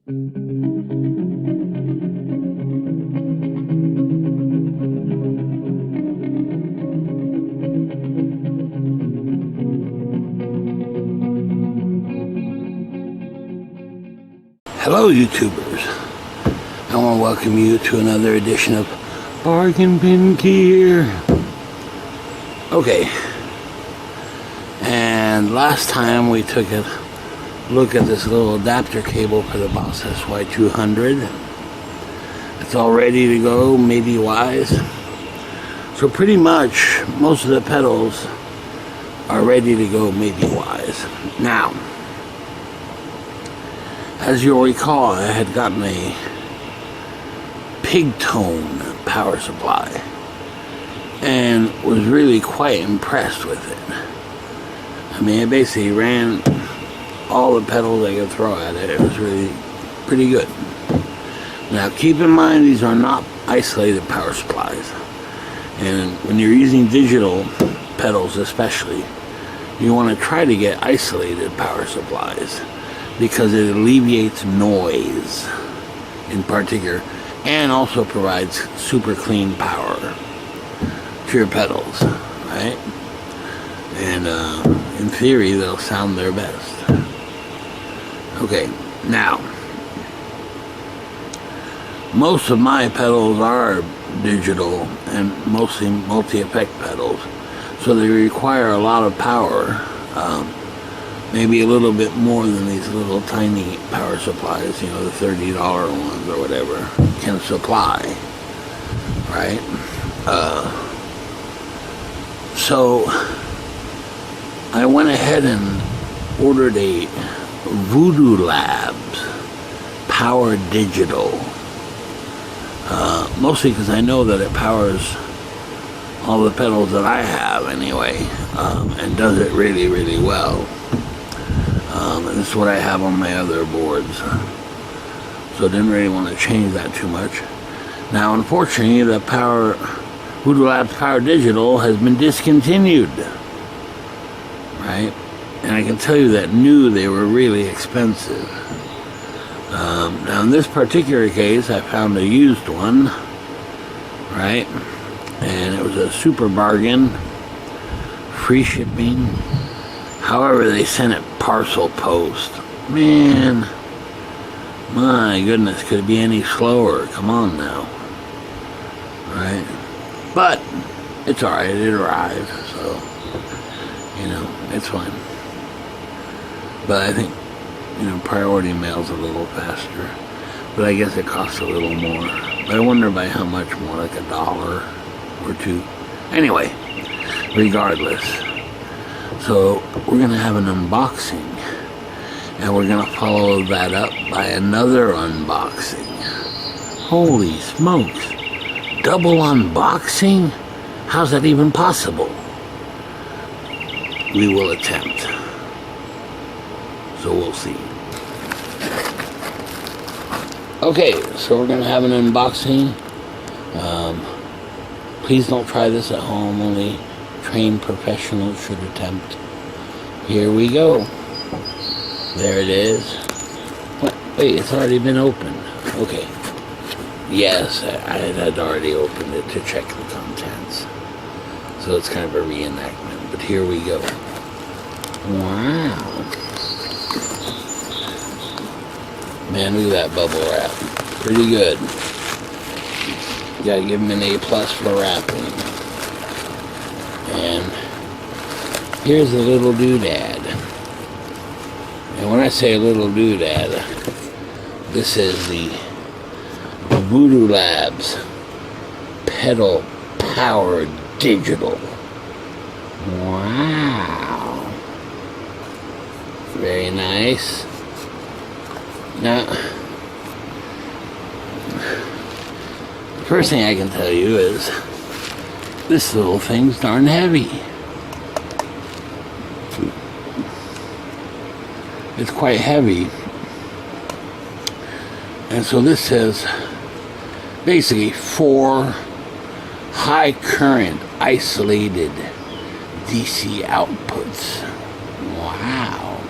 Hello YouTubers, I want to welcome you to another edition of Bargain Bin Gear. Okay, and last time we took a look at this little adapter cable for the Boss SY200. It's all ready to go, maybe wise. So pretty much most of the pedals are ready to go, maybe wise. Now, as you'll recall, I had gotten a Pigtone power supply and was really quite impressed with it. I mean, I basically ran all the pedals I could throw at it. It was really pretty good. Now keep in mind, these are not isolated power supplies, and when you're using digital pedals especially, you want to try to get isolated power supplies, because it alleviates noise in particular and also provides super clean power to your pedals, right? And in theory, they'll sound their best. Okay, now, most of my pedals are digital and mostly multi-effect pedals, so they require a lot of power. Maybe a little bit more than these little tiny power supplies, you know, the $30 ones or whatever, can supply, right? So I went ahead and ordered a Voodoo Labs Power Digital, mostly because I know that it powers all the pedals that I have anyway, and does it really, really well. And this is what I have on my other boards, so I didn't really want to change that too much. Now, unfortunately, the Voodoo Labs Power Digital has been discontinued, right? And I can tell you that new, they were really expensive. Now, in this particular case, I found a used one, right? And it was a super bargain, free shipping. However, they sent it parcel post. Man, my goodness, could it be any slower? Come on now. Right? But it's alright, it arrived, so, you know, it's fine. But I think, you know, priority mail's a little faster. But I guess it costs a little more. But I wonder by how much more, like $1 or $2. Anyway, regardless. So we're going to have an unboxing, and we're going to follow that up by another unboxing. Holy smokes, double unboxing? How's that even possible? We will attempt, so we'll see. Okay, so we're going to have an unboxing. Please don't try this at home, only trained professionals should attempt. Here we go. There it is. What? Wait, it's already been opened. Okay. Yes, I had already opened it to check the contents. So it's kind of a reenactment, but here we go. Wow. Man, look at that bubble wrap. Pretty good. Gotta give them an A+ for wrapping. And here's a little doodad. And when I say a little doodad, this is the Voodoo Labs Pedal Power Digital. Wow. Very nice. Now, the first thing I can tell you is this little thing's darn heavy. It's quite heavy. And so this says basically 4 high current isolated DC outputs. Wow.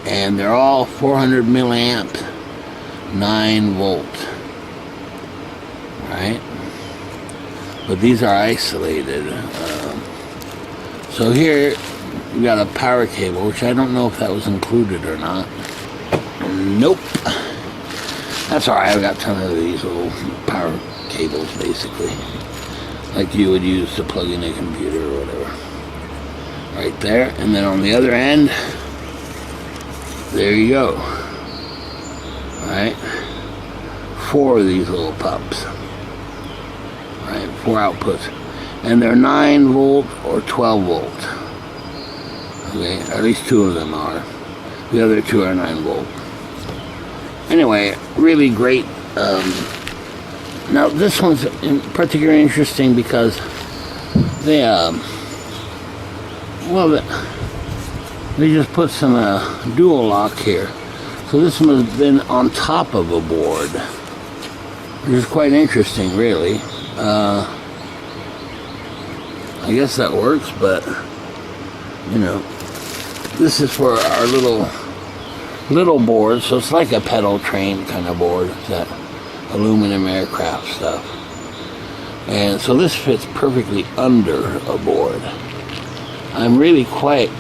And they're all 400 milliamp 9-volt. Right? But these are isolated. So here we got a power cable, which I don't know if that was included or not. Nope. That's alright, I've got a ton of these little power cables basically. Like you would use to plug in a computer or whatever. Right there. And then on the other end, there you go. Alright. 4 of these little pups. Right, 4 outputs. And they're 9-volt or 12-volt. Okay, at least 2 of them are. The other 2 are 9-volt. Anyway, really great. Now this one's particularly interesting because they they just put some dual lock here. So this one has been on top of a board, which is quite interesting, really. I guess that works, but you know, this is for our little board, so it's like a pedal train kind of board. It's that aluminum aircraft stuff. And so this fits perfectly under a board. I'm really quite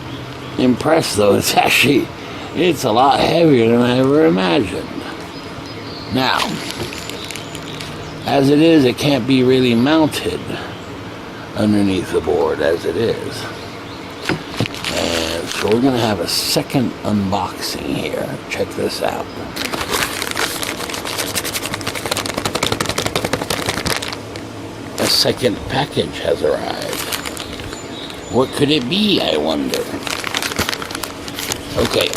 impressed though. It's a lot heavier than I ever imagined. Now, as it is, it can't be really mounted underneath the board as it is. And so we're going to have a second unboxing here. Check this out. A second package has arrived. What could it be, I wonder? Okay.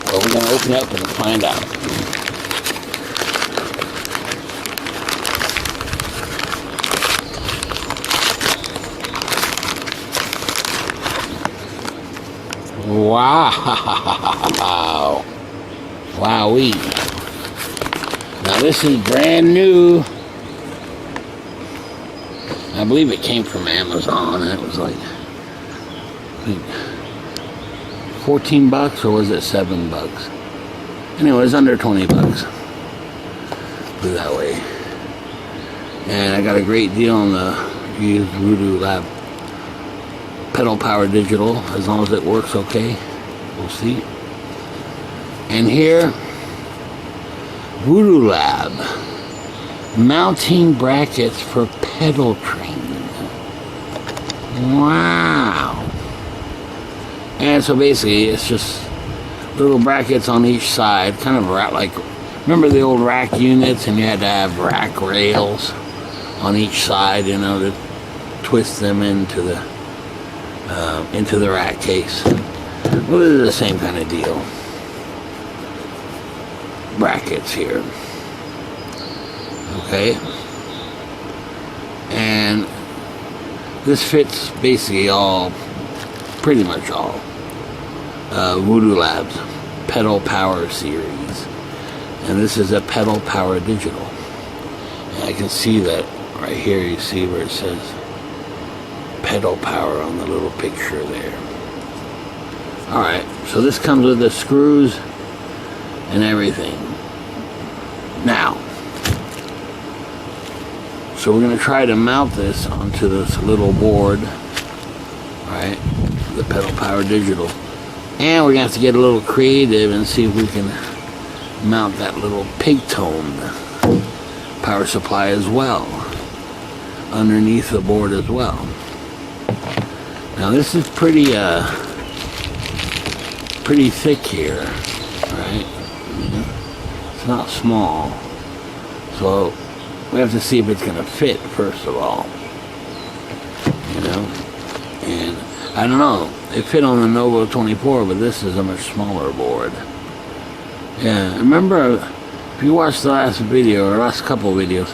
Well, we're going to open it up and find out. Wow. Wowee. Now this is brand new. I believe it came from Amazon, and it was like, I think, $14 or was it $7? Anyway, it was under $20. Put it that way. And I got a great deal on the used Voodoo Lab pedal power digital, as long as it works okay. We'll see. And here, Voodoo Lab mounting brackets for pedal train. Wow. And so basically it's just little brackets on each side, kind of like, remember the old rack units, and you had to have rack rails on each side, you know, to twist them into the rack case. Well, this is the same kind of deal. Brackets here. Okay. And this fits basically all, pretty much all, Voodoo Labs pedal power series. And this is a pedal power digital. And I can see that right here. You see where it says pedal power on the little picture there. Alright, so this comes with the screws and everything. Now, so we're going to try to mount this onto this little board, right, the pedal power digital. And we're going to have to get a little creative and see if we can mount that little pig-toned power supply as well, underneath the board as well. Now this is pretty thick here, right? It's not small, so we have to see if it's going to fit first of all, you know. And I don't know, it fit on the Novo 24, but this is a much smaller board. Yeah, remember if you watched the last video or last couple videos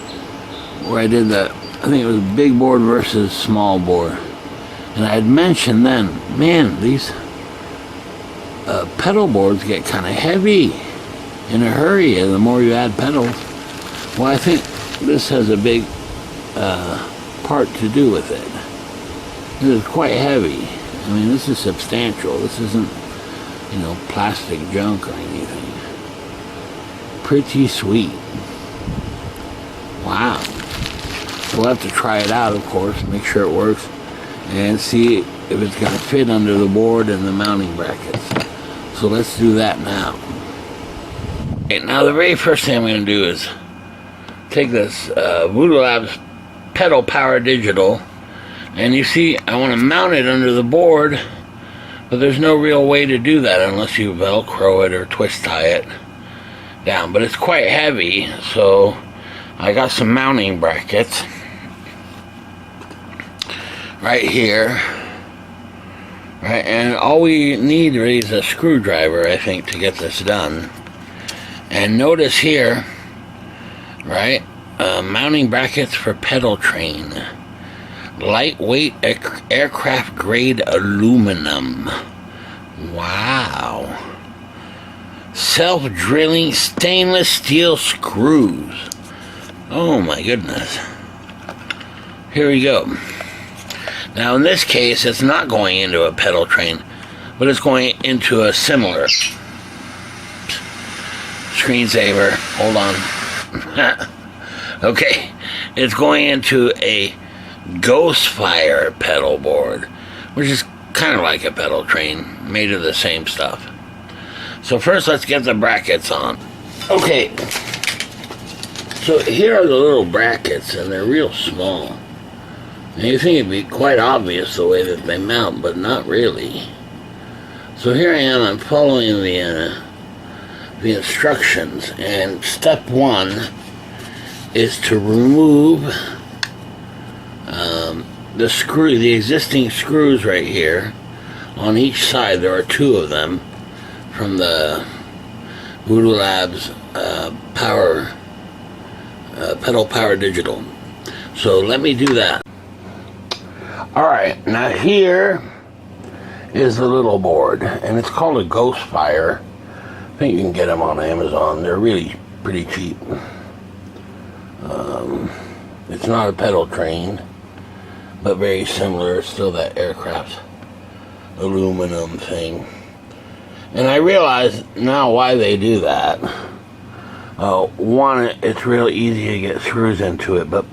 where I did that, I think it was big board versus small board. And I had mentioned then, man, these pedal boards get kind of heavy in a hurry the more you add pedals. Well, I think this has a big part to do with it. It is quite heavy. I mean, this is substantial. This isn't, you know, plastic junk or anything. pretty sweet. Wow. We'll have to try it out, of course, make sure it works, and see if it's going to fit under the board and the mounting brackets. So let's do that now. Okay, now the very first thing I'm going to do is take this Voodoo Labs Pedal Power Digital, and you see I want to mount it under the board, but there's no real way to do that unless you Velcro it or twist tie it down. But it's quite heavy, so I got some mounting brackets right here, right, and all we need really is a screwdriver, I think, to get this done. And notice here, right, mounting brackets for pedal train, lightweight aircraft grade aluminum. Wow. Self-drilling stainless steel screws. Oh my goodness. Here we go. Now in this case, it's not going into a pedal train, but it's going into a similar screensaver. Hold on. Okay, it's going into a Ghostfire pedal board, which is kind of like a pedal train, made of the same stuff. So first, let's get the brackets on. Okay, so here are the little brackets, and they're real small. And you think it'd be quite obvious the way that they mount, but not really. So here I am, I'm following the instructions, and step one is to remove the existing screws right here on each side. There are two of them from the Voodoo Labs Pedal Power Digital. So let me do that. Alright, now here is the little board, and it's called a Ghostfire. I think you can get them on Amazon. They're really pretty cheap. It's not a pedal train, but very similar. It's still that aircraft aluminum thing. And I realize now why they do that. One, it's real easy to get screws into it, and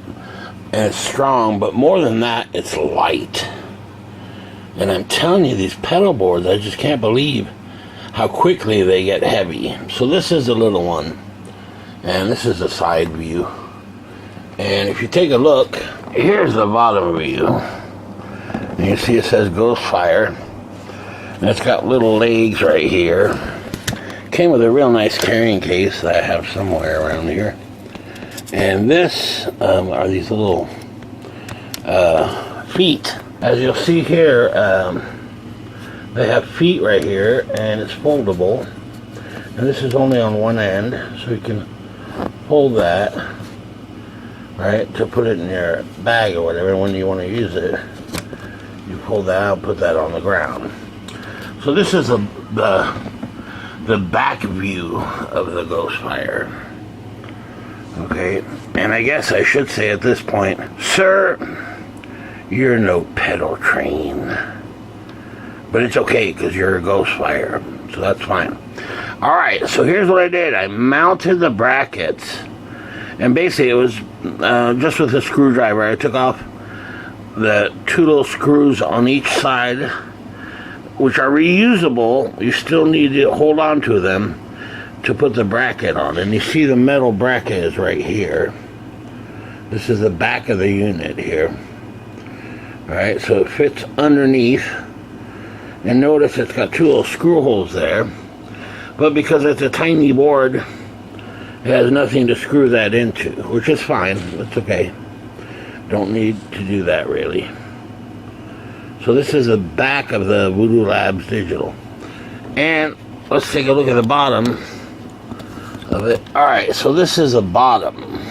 it's strong, but more than that, it's light. And I'm telling you, these pedal boards, I just can't believe how quickly they get heavy. So this is the little one, and this is the side view. And if you take a look, here's the bottom view. And you see it says Ghostfire. And it's got little legs right here. Came with a real nice carrying case that I have somewhere around here. And this are these little feet. As you'll see here, they have feet right here, and it's foldable. And this is only on one end, so you can fold that, right, to put it in your bag or whatever. When you want to use it, you pull that out, put that on the ground. So this is the back view of the Ghostfire. Okay, and I guess I should say at this point, sir, you're no pedal train. But it's okay, because you're a Ghostfire, so that's fine. Alright, so here's what I did. I mounted the brackets, and basically it was just with a screwdriver. I took off the two little screws on each side, which are reusable. You still need to hold on to them to put the bracket on. And you see the metal bracket is right here. This is the back of the unit here. Alright, so it fits underneath. And notice it's got two little screw holes there. But because it's a tiny board, it has nothing to screw that into, which is fine. It's okay. Don't need to do that really. So this is the back of the Voodoo Labs Digital. And let's take a look at the bottom of it. Alright, so this is the bottom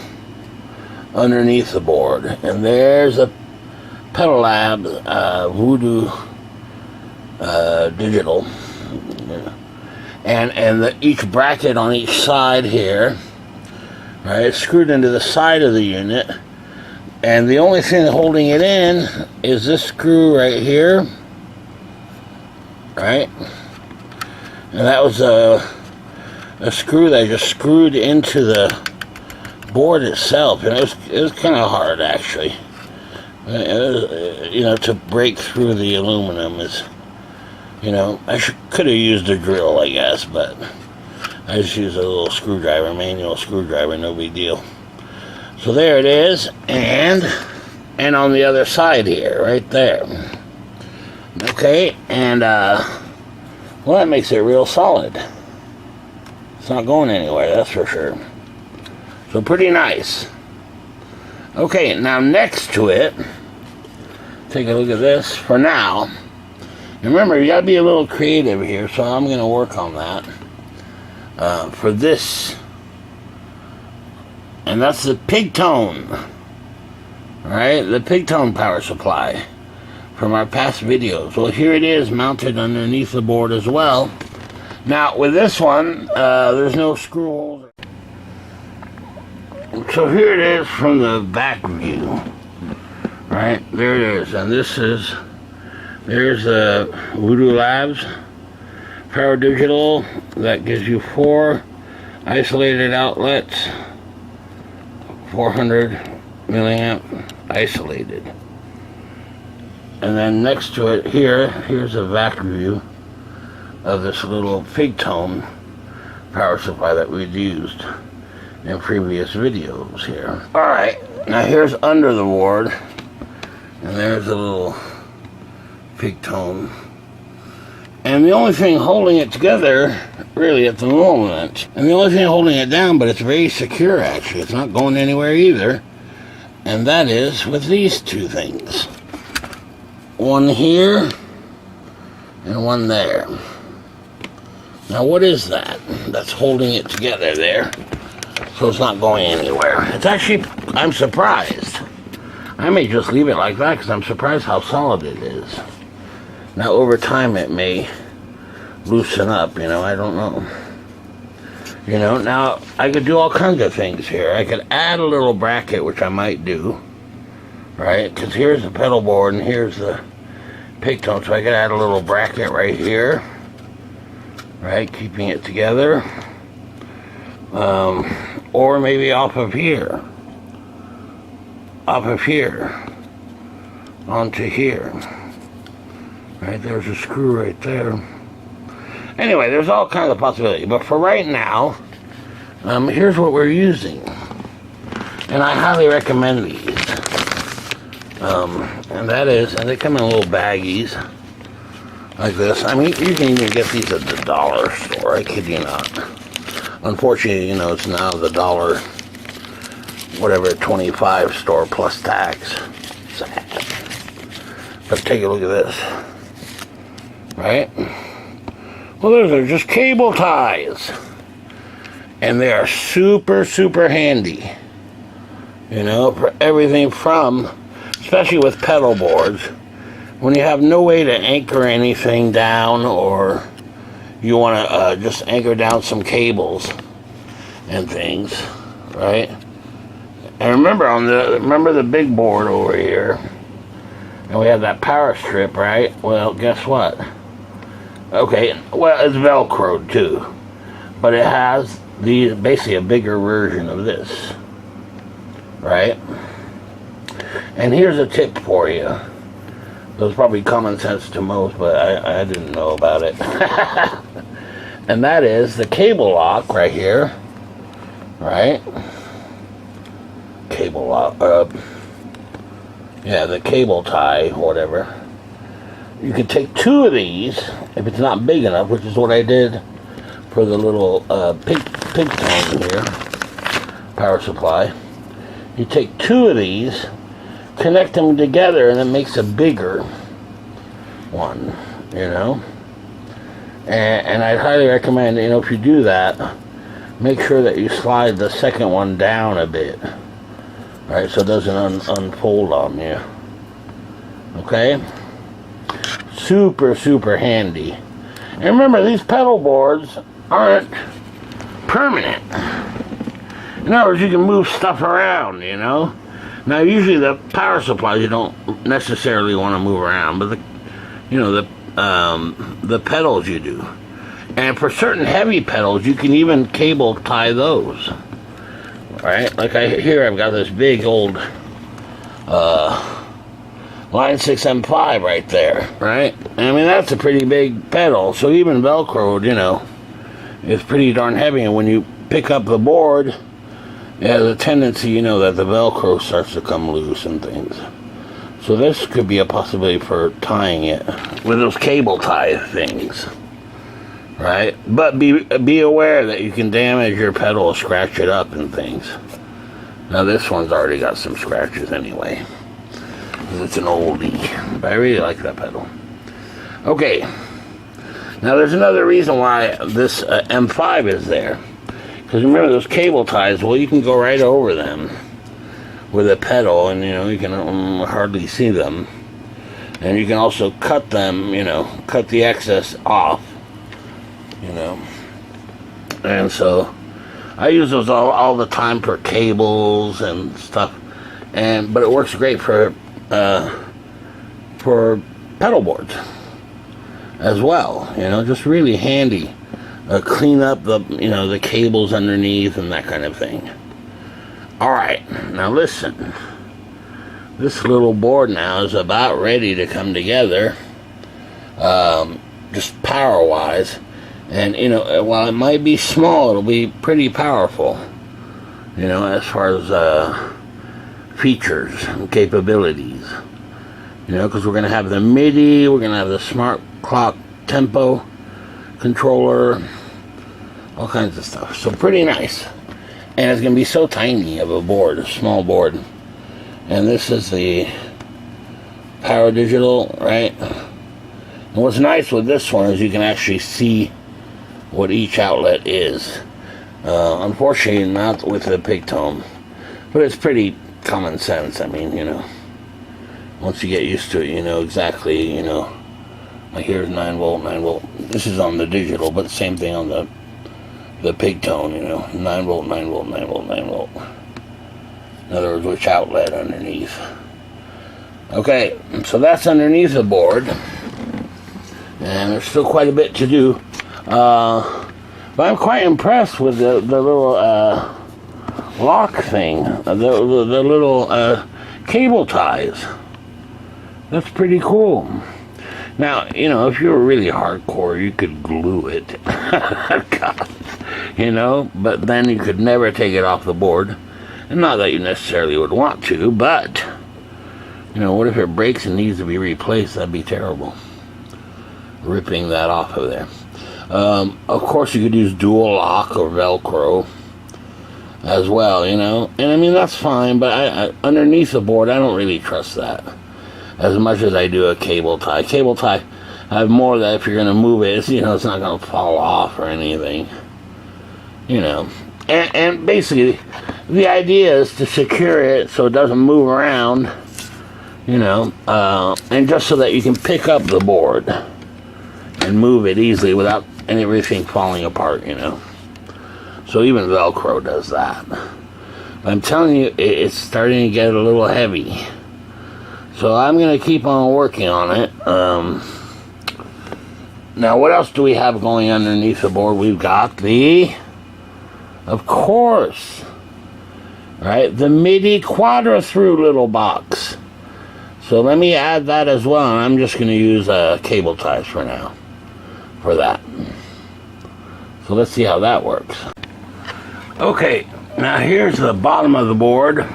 underneath the board. And there's a Pedal Labs Voodoo Digital. And each bracket on each side here, right, it's screwed into the side of the unit. And the only thing holding it in is this screw right here, right? And that was a a screw that I just screwed into the board itself, and it was kind of hard actually. You know, to break through the aluminum is, you know, I could have used a drill, I guess, but I just used a little screwdriver, manual screwdriver, no big deal. So there it is, and on the other side here, right there. Okay, and well, that makes it real solid. It's not going anywhere, that's for sure. So pretty nice. Okay, now next to it, take a look at this for now. And remember, you gotta be a little creative here, so I'm gonna work on that. For this, and that's the pigtone. Alright, the pigtone power supply from our past videos. Well, here it is mounted underneath the board as well. Now, with this one, there's no screw holes. So here it is from the back view. Right, there it is. And there's the Voodoo Labs Power Digital. That gives you 4 isolated outlets. 400 milliamp isolated. And then next to it here's a back view of this little pigtone power supply that we'd used in previous videos here. Alright, now here's under the board, and there's a little pigtone. And the only thing holding it together, really at the moment, and the only thing holding it down, but it's very secure actually, it's not going anywhere either, and that is with these two things. One here, and one there. Now what is that? That's holding it together there. So it's not going anywhere. It's actually, I'm surprised. I may just leave it like that because I'm surprised how solid it is. Now over time it may loosen up, you know, I don't know. You know, now I could do all kinds of things here. I could add a little bracket, which I might do. Right? Because here's the pedal board and here's the pigtone. So I could add a little bracket right here. Right? Keeping it together. Or maybe off of here, onto here. Right, there's a screw right there. Anyway, there's all kinds of possibilities, but for right now, here's what we're using. And I highly recommend these. And that is, and they come in little baggies, like this. I mean, you can even get these at the dollar store, I kid you not. Unfortunately, you know, it's now the dollar, whatever, 25 store plus tax. Sad. But take a look at this. Right? Well, those are just cable ties. And they are super, super handy. You know, for everything from, especially with pedal boards, when you have no way to anchor anything down, or you want to just anchor down some cables and things, right? And remember the big board over here, and we have that power strip, right? Well, guess what? Okay, well, it's Velcroed too, but it has basically a bigger version of this, right? And here's a tip for you. It was probably common sense to most, but I didn't know about it. And that is the cable lock right here, right? Cable lock, yeah, the cable tie, whatever. You can take 2 of these, if it's not big enough, which is what I did for the little pigtone here, power supply. You take 2 of these, connect them together, and it makes a bigger one, you know. And I'd highly recommend, you know, if you do that, make sure that you slide the second one down a bit, right, so it doesn't unfold on you. Okay? Super, super handy. And remember, these pedal boards aren't permanent. In other words, you can move stuff around, you know. Now, usually the power supplies you don't necessarily want to move around, but the pedals you do. And for certain heavy pedals, you can even cable tie those. Right? Like here I've got this big old Line 6 M5 right there, right? I mean, that's a pretty big pedal, so even Velcroed, you know, is pretty darn heavy, and when you pick up the board, it has a tendency, you know, that the Velcro starts to come loose and things. So this could be a possibility for tying it with those cable tie things, right? But be aware that you can damage your pedal or scratch it up and things. Now this one's already got some scratches anyway. It's an oldie, but I really like that pedal. Okay, now there's another reason why this M5 is there. Because remember those cable ties, well, you can go right over them with a pedal, and you know, you can hardly see them. And you can also cut them, you know, cut the excess off, you know. And so I use those all the time for cables and stuff. But it works great for pedal boards as well, you know, just really handy. Clean up the, you know, the cables underneath and that kind of thing. Alright, now listen, this little board now is about ready to come together, just power wise, and you know, while it might be small, it'll be pretty powerful, you know, as far as features and capabilities, you know, because we're going to have the MIDI, we're going to have the smart clock tempo controller, all kinds of stuff. So pretty nice. And it's going to be so tiny of a board, a small board. And this is the Power Digital, right? And what's nice with this one is you can actually see what each outlet is. Unfortunately, not with the Pictone, but it's pretty common sense. I mean, you know, once you get used to it, you know exactly, you know, like here's 9 volt, 9 volt. This is on the digital, but same thing on the Pictone, you know, 9 volt, 9 volt, 9 volt, 9 volt. In other words, which outlet underneath. Okay, so that's underneath the board. And there's still quite a bit to do. But I'm quite impressed with the little lock thing, the little cable ties. That's pretty cool. Now, you know, if you were really hardcore, you could glue it. God, you know, but then you could never take it off the board. And not that you necessarily would want to, but, you know, what if it breaks and needs to be replaced? That'd be terrible. Ripping that off of there. Of course, you could use dual lock or Velcro as well, you know. And I mean, that's fine, but I underneath the board, I don't really trust that as much as I do a cable tie. Cable tie, I have more that if you're going to move it, you know, it's not going to fall off or anything, you know. And basically, the idea is to secure it so it doesn't move around, you know, and just so that you can pick up the board and move it easily without everything falling apart, you know. So even Velcro does that. I'm telling you, it's starting to get a little heavy. So I'm going to keep on working on it. Now, what else do we have going underneath the board? We've got the, of course, right, the MIDI quadra-through little box. So let me add that as well. And I'm just going to use cable ties for now for that. So let's see how that works. Okay, now here's the bottom of the board.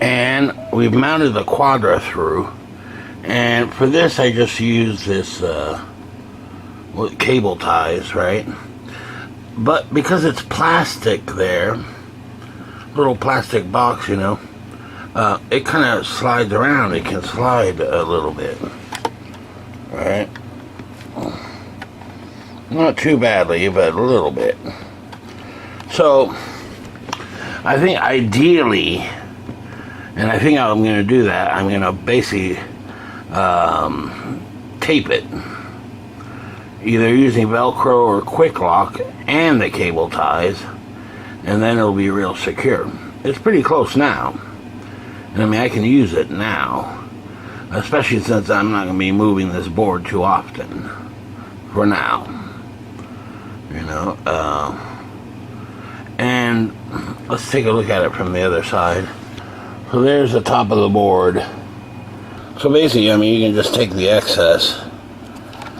And we've mounted the quadra through, and for this I just use this cable ties, right? But because it's plastic there, little plastic box, you know, it kind of slides around. It can slide a little bit, right? Not too badly, but a little bit. So I think ideally, and I think I'm going to do that, I'm going to basically tape it, either using Velcro or quick lock and the cable ties, and then it'll be real secure. It's pretty close now, and I mean I can use it now, especially since I'm not going to be moving this board too often for now. you know. And let's take a look at it from the other side. So there's the top of the board. So basically, I mean, you can just take the excess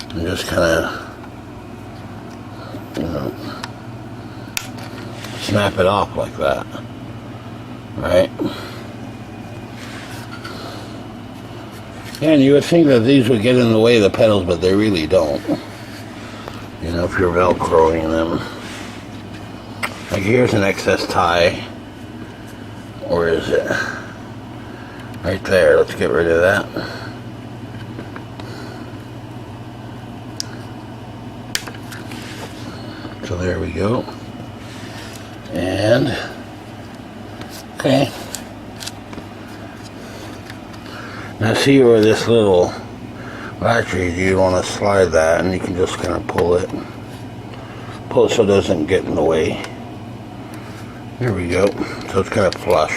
and just kind of, you know, snap it off like that, right? And you would think that these would get in the way of the pedals, but they really don't. You know, if you're Velcroing them. Like here's an excess tie. Where is it? Right there. Let's get rid of that. So there we go. And okay. Now see where this little latch is, you want to slide that and you can just kind of pull it so it doesn't get in the way. There we go. So it's kind of flush.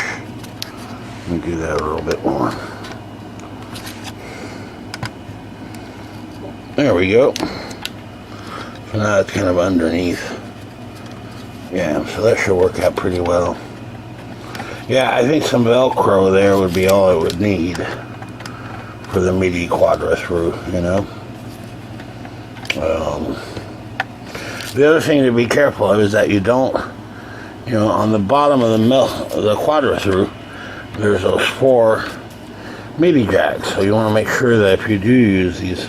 Let me do that a little bit more. There we go. So now it's kind of underneath. Yeah, so that should work out pretty well. Yeah, I think some Velcro there would be all it would need for the MIDI quadrist root, you know. The other thing to be careful of is that you don't, you know, on the bottom of the quadrist root, there's those 4 MIDI jacks. So you want to make sure that if you do use these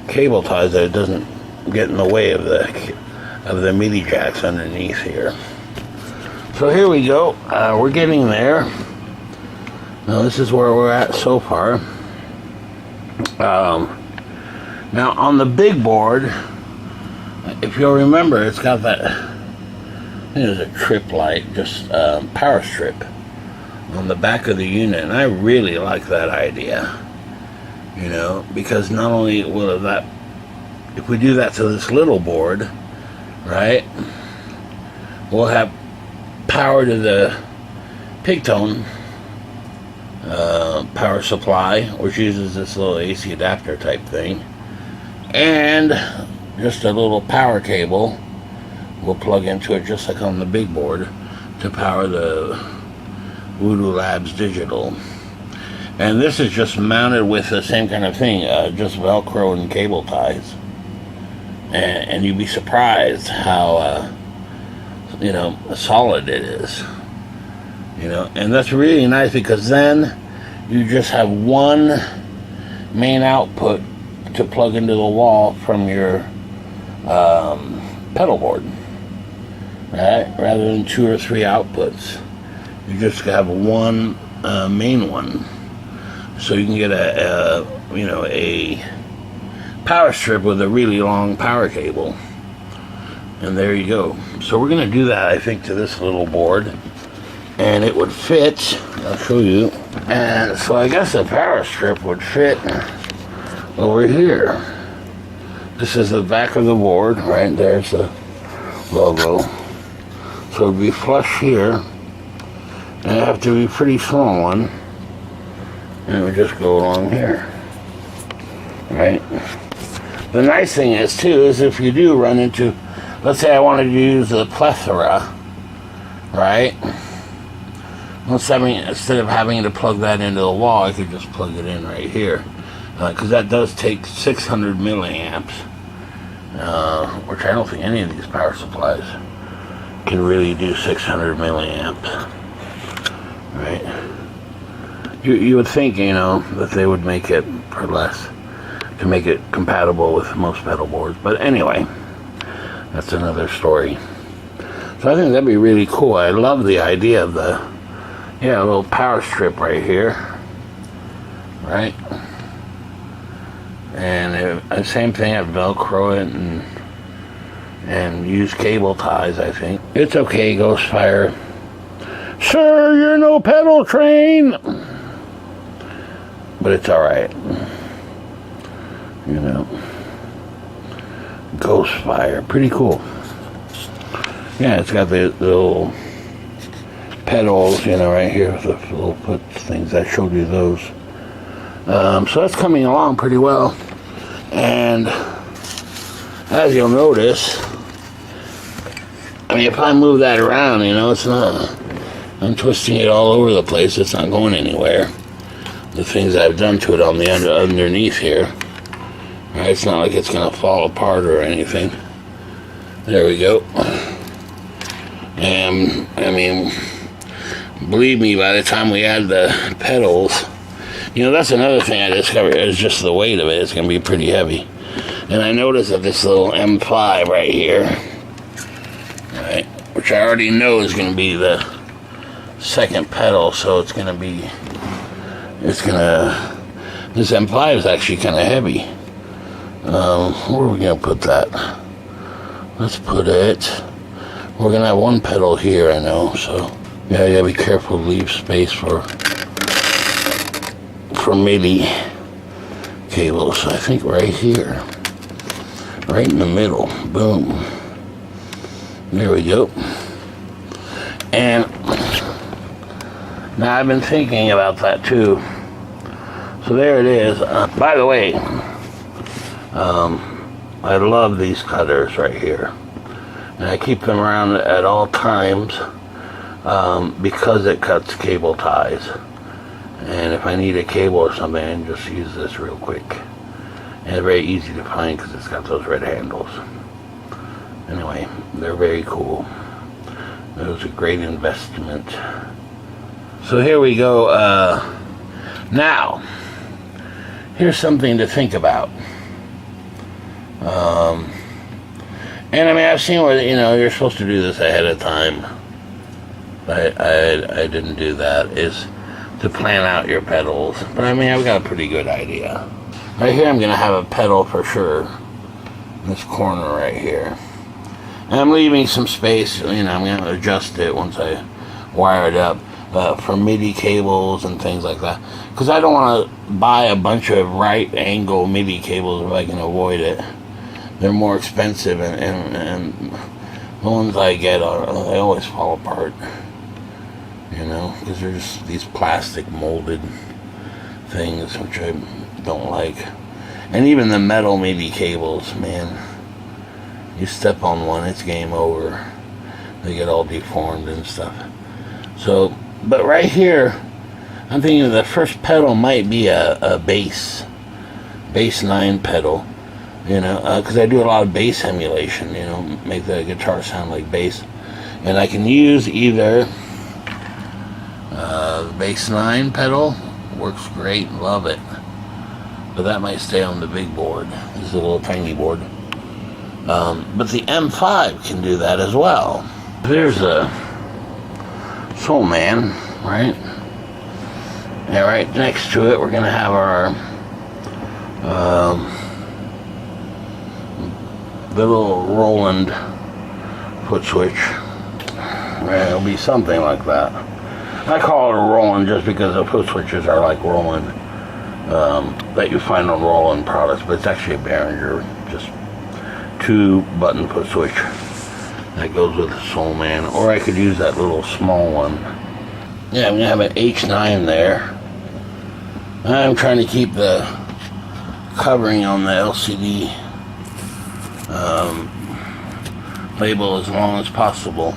cable ties, that it doesn't get in the way of the MIDI jacks underneath here. So here we go. We're getting there. Now this is where we're at so far. Now on the big board, if you'll remember, it's got that, I think it's a trip light, just power strip on the back of the unit, and I really like that idea, you know, because not only will that, if we do that to this little board, right, we'll have power to the Pigtone power supply, which uses this little AC adapter type thing, and just a little power cable will plug into it just like on the big board to power the Voodoo Labs digital. And this is just mounted with the same kind of thing, just Velcro and cable ties, and you'd be surprised how you know, solid it is, you know. And that's really nice because then you just have one main output to plug into the wall from your pedal board, right? Rather than 2 or 3 outputs, you just have one main one, so you can get a you know, a power strip with a really long power cable, and there you go. So we're gonna do that, I think, to this little board, and it would fit. I'll show you. And so I guess the power strip would fit over here. This is the back of the board, right? There's the logo. So it'd be flush here, and it'd have to be a pretty small one, and it would just go along here, right? The nice thing is, too, is if you do run into, let's say I wanted to use a plethora, right? Instead of having to plug that into the wall, I could just plug it in right here. Because that does take 600 milliamps, which I don't think any of these power supplies can really do 600 milliamps, right? You would think, you know, that they would make it for less to make it compatible with most pedal boards. But anyway, that's another story. So I think that'd be really cool. I love the idea of the, yeah, a little power strip right here, right? And same thing, I'd Velcro it and use cable ties, I think. It's okay, Ghostfire. Sir, you're no pedal train! But it's alright. You know. Ghostfire, pretty cool. Yeah, it's got the little pedals, you know, right here, the little foot things. I showed you those. So that's coming along pretty well. And as you'll notice, I mean, if I move that around, you know, it's not, I'm twisting it all over the place. It's not going anywhere. The things I've done to it on the underneath here, right? It's not like it's going to fall apart or anything. There we go. And, I mean, believe me, by the time we add the pedals, you know, that's another thing I discovered is just the weight of it. It's going to be pretty heavy. And I noticed that this little M5 right here, right, which I already know is going to be the second pedal, so it's going to be, this M5 is actually kind of heavy. Where are we going to put that? Let's put it, we're going to have one pedal here, I know, so yeah, you got to be careful to leave space for MIDI cables. So I think right here, right in the middle, boom. There we go. And now I've been thinking about that too. So there it is. By the way, I love these cutters right here. And I keep them around at all times because it cuts cable ties. And if I need a cable or something, I can just use this real quick. And it's very easy to find because it's got those red handles. Anyway, they're very cool. It was a great investment. So here we go. Now, here's something to think about. And I mean, I've seen where, you know, you're supposed to do this ahead of time. But I didn't do that. Is to plan out your pedals. But I mean, I've got a pretty good idea. Right here, I'm going to have a pedal for sure. In this corner right here. And I'm leaving some space, you know, I'm going to adjust it once I wire it up for MIDI cables and things like that. Because I don't want to buy a bunch of right angle MIDI cables if I can avoid it. They're more expensive, and the ones I get, they always fall apart. You know, because they're just these plastic molded things, which I don't like. And even the metal MIDI cables, man, you step on one, it's game over. They get all deformed and stuff. So, but right here, I'm thinking the first pedal might be a bass 9 pedal, you know, because I do a lot of bass emulation, you know, make the guitar sound like bass. And I can use either the bass 9 pedal, works great, love it. But that might stay on the big board. This is a little tiny board. But the M5 can do that as well. There's a Soul Man, right? And right next to it, we're going to have our little Roland foot switch. Right, it'll be something like that. I call it a Roland just because the foot switches are like Roland that you find on Roland products, but it's actually a Behringer, just 2-button foot switch that goes with the Soul Man. Or I could use that little small one. Yeah, I'm gonna have an H9 there. I'm trying to keep the covering on the LCD label as long as possible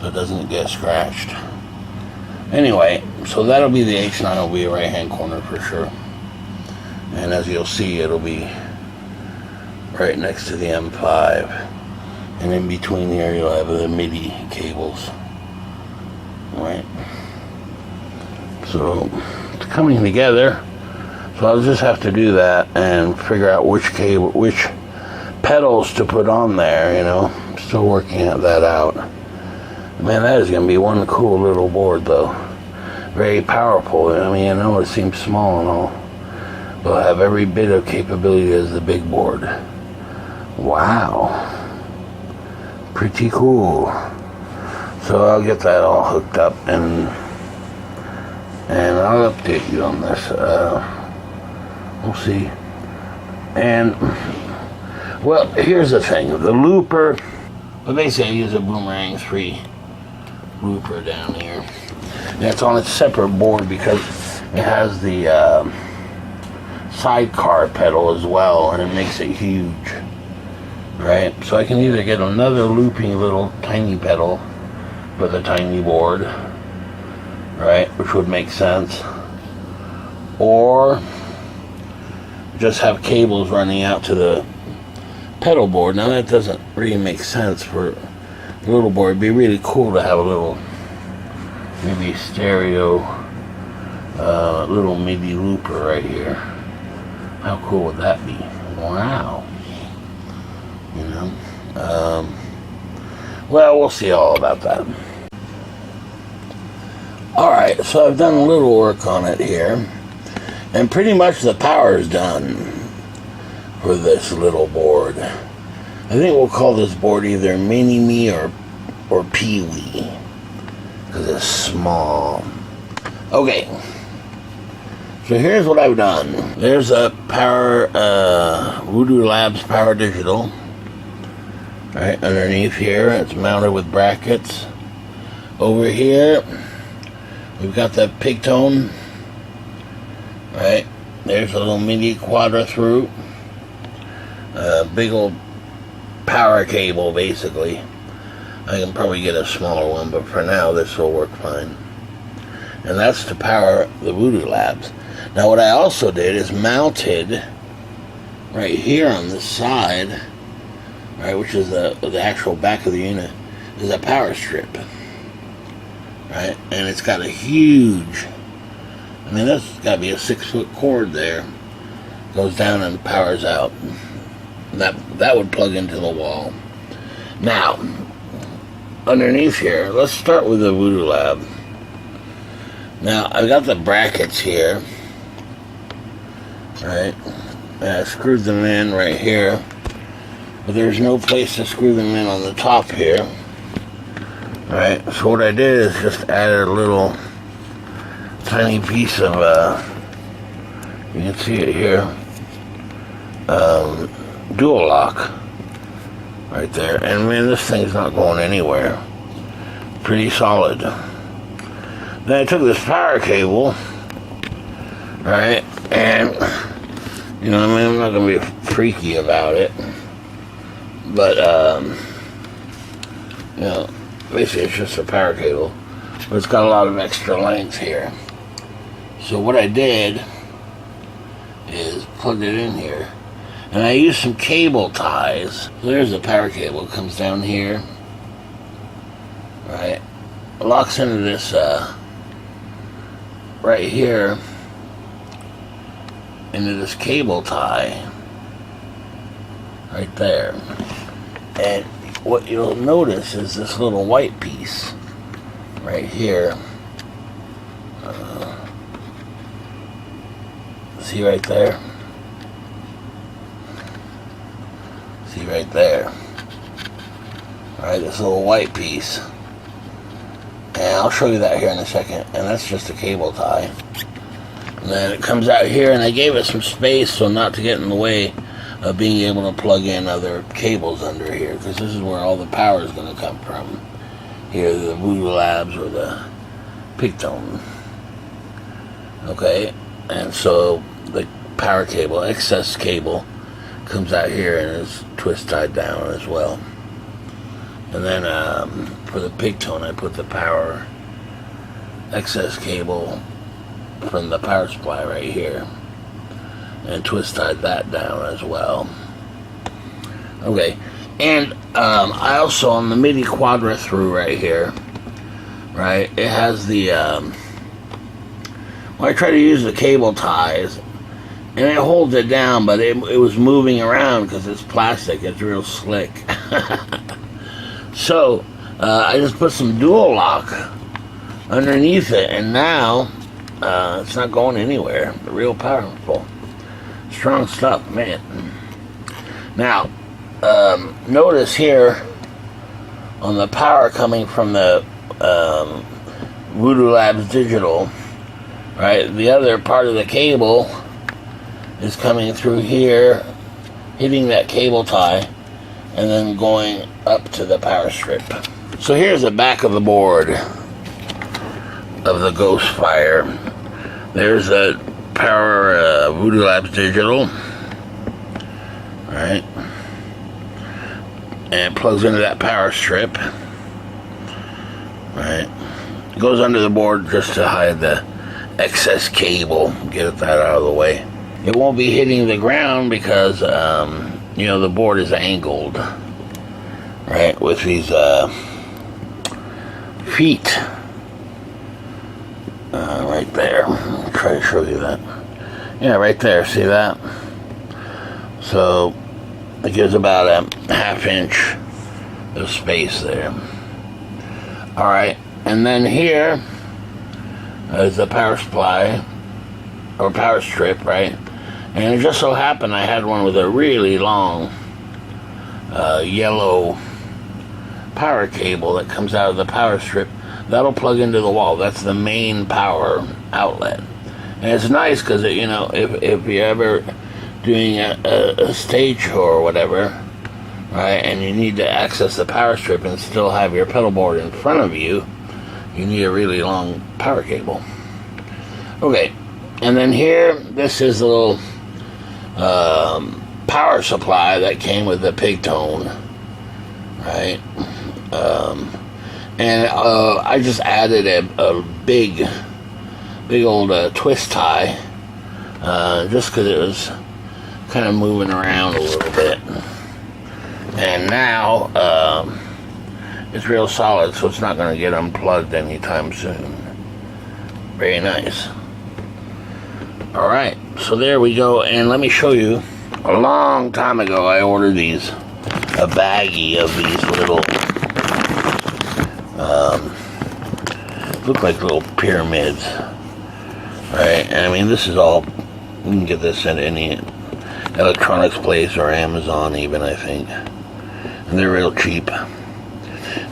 so it doesn't get scratched. Anyway, so that'll be the H9, will be a right hand corner for sure. And as you'll see, it'll be right next to the M5. And in between here, you'll have the MIDI cables. Right. So it's coming together. So I'll just have to do that and figure out which pedals to put on there, you know. I'm still working that out. Man, that is going to be one cool little board, though. Very powerful. I mean, I know it seems small and all, but it'll have every bit of capability as the big board. Wow. Pretty cool. So I'll get that all hooked up and I'll update you on this. We'll see. And, well, here's the thing. The looper, well, basically I use a Boomerang 3 looper down here. And it's on a separate board because it has the sidecar pedal as well, and it makes it huge. right? So I can either get another looping little tiny pedal for the tiny board, right, which would make sense, or just have cables running out to the pedal board. Now that doesn't really make sense for a little board. It'd be really cool to have a little, maybe stereo, little MIDI looper right here. How cool would that be? Wow. You know, well, we'll see all about that. Alright, so I've done a little work on it here, and pretty much the power is done for this little board. I think we'll call this board either Mini-Me or Pee-Wee, because it's small. Okay, so here's what I've done. There's a power, Voodoo Labs Power Digital, right underneath here. It's mounted with brackets. Over here, we've got the Pigtone, right? There's a little mini quadra through. Big old power cable, basically. I can probably get a smaller one, but for now, this will work fine. And that's to power the Voodoo Labs. Now, what I also did is mounted right here on the side, right, which is the actual back of the unit, is a power strip. Right, and it's got a huge, I mean, that's got to be a 6-foot cord there. Goes down and powers out. That would plug into the wall. Now, underneath here, let's start with the Voodoo Lab. Now, I've got the brackets here, right? And I screwed them in right here, but there's no place to screw them in on the top here. Right, so what I did is just added a little tiny piece of, you can see it here, dual lock right there. And man, this thing's not going anywhere. Pretty solid. Then I took this power cable, right, and, you know, I mean, I'm not going to be freaky about it, but, you know, basically it's just a power cable, but it's got a lot of extra length here. So what I did is plugged it in here, and I used some cable ties. So there's the power cable, it comes down here, right, locks into this right here, into this cable tie right there. And what you'll notice is this little white piece right here. See right there? See right there? Alright, this little white piece. And I'll show you that here in a second. And that's just a cable tie. And then it comes out here, and I gave it some space so not to get in the way of being able to plug in other cables under here, because this is where all the power is going to come from. Here, the Voodoo Labs or the Pigtone. Okay, and so the power cable, excess cable, comes out here and is twist tied down as well. And then for the Pigtone, I put the power excess cable from the power supply right here, and twist tied that down as well. Okay, and I also, on the MIDI quadra through right here, right, it has the, well, I try to use the cable ties, and it holds it down, but it was moving around because it's plastic, it's real slick. So, I just put some dual lock underneath it, and now, it's not going anywhere. Real powerful. Strong stuff, man. Now, notice here on the power coming from the Voodoo Labs Digital, right, the other part of the cable is coming through here, hitting that cable tie, and then going up to the power strip. So here's the back of the board of the Ghostfire. There's a power Voodoo Labs Digital, right? and it plugs into that power strip. Right, it goes under the board just to hide the excess cable, get that out of the way. It won't be hitting the ground because you know, the board is angled, right, with these feet right there. I'll try to show you that. Yeah, right there, see that? So it gives about a ½ inch of space there. Alright, and then here is the power supply, or power strip, right? And it just so happened I had one with a really long yellow power cable that comes out of the power strip. That'll plug into the wall. That's the main power outlet. And it's nice because, you know, if you're ever doing a stage show or whatever, right, and you need to access the power strip and still have your pedal board in front of you, you need a really long power cable. Okay, and then here, this is a little power supply that came with the pig tone, right? And I just added a big old twist tie, just because it was kind of moving around a little bit. And now it's real solid, so it's not going to get unplugged anytime soon. Very nice. Alright, so there we go, and let me show you. A long time ago I ordered these, a baggie of these little look like little pyramids, right? And I mean, this is all, you can get this at any electronics place or Amazon even, I think, and they're real cheap.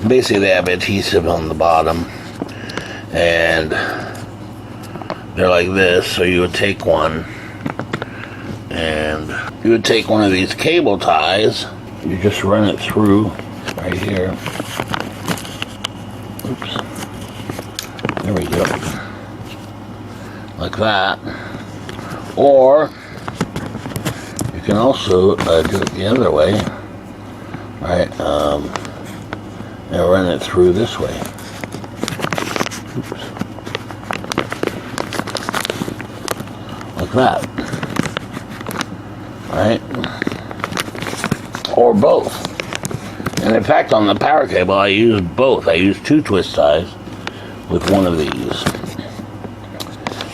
Basically they have adhesive on the bottom, and they're like this. So you would take one, and you would take one of these cable ties, you just run it through right here. Oops. There we go. Like that. Or you can also do it the other way, right? And run it through this way. Oops. Like that. Right? Or both. And in fact, on the power cable, I use both. I use 2 twist ties with one of these.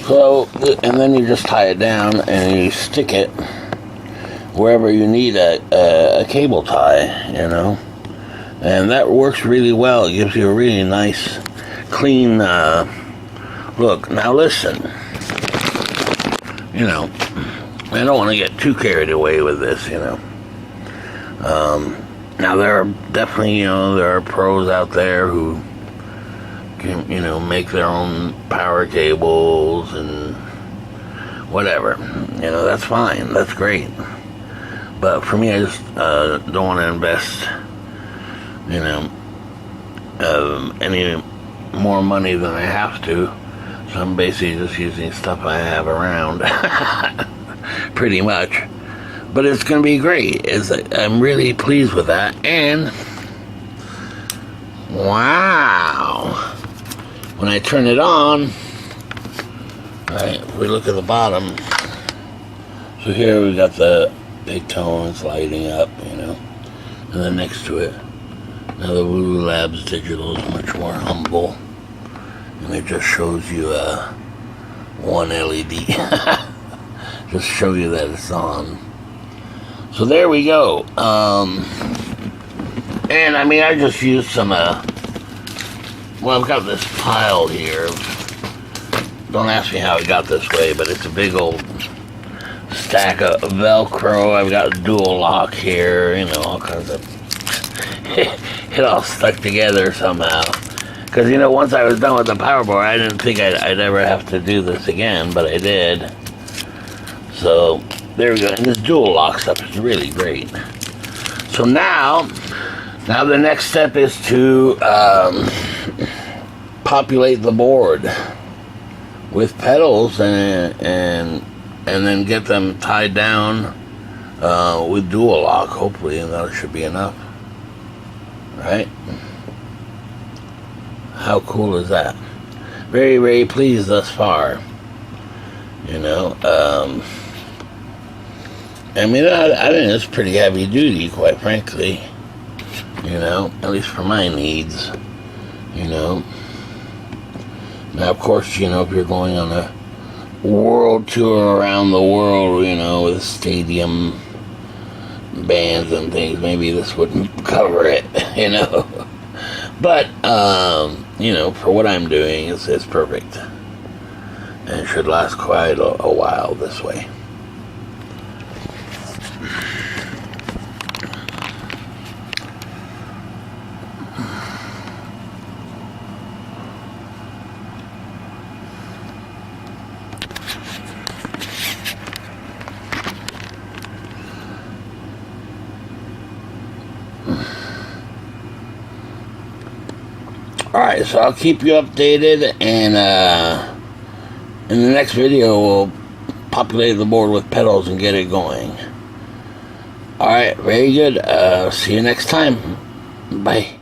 So, and then you just tie it down and you stick it wherever you need a cable tie, you know. And that works really well. It gives you a really nice, clean look. Now listen, you know, I don't want to get too carried away with this, you know. Now there are definitely, you know, there are pros out there who can, you know, make their own power cables and whatever. You know, that's fine. That's great. But for me, I just don't want to invest, you know, any more money than I have to. So I'm basically just using stuff I have around, pretty much. But it's going to be great. I'm really pleased with that. And wow, when I turn it on, right, we look at the bottom. So here we got the big tones lighting up, you know, and then next to it, now the Voodoo Labs Digital is much more humble, and it just shows you one LED, just show you that it's on. So there we go. And I mean, I just used some, well, I've got this pile here. Don't ask me how it got this way, but it's a big old stack of Velcro. I've got dual lock here, you know, all kinds of, it all stuck together somehow. Because, you know, once I was done with the power board, I didn't think I'd ever have to do this again, but I did. So there we go, and this dual lock stuff is really great. So now the next step is to populate the board with pedals and then get them tied down with dual lock, hopefully, and that should be enough. right? How cool is that? Very, very pleased thus far. You know, I mean, I think it's pretty heavy duty, quite frankly. You know, at least for my needs. You know. Now, of course, you know, if you're going on a world tour around the world, you know, with stadium bands and things, maybe this wouldn't cover it, you know. But, you know, for what I'm doing, it's perfect. And it should last quite a while this way. Alright, so I'll keep you updated, and in the next video we'll populate the board with pedals and get it going. Alright, very good. See you next time. Bye.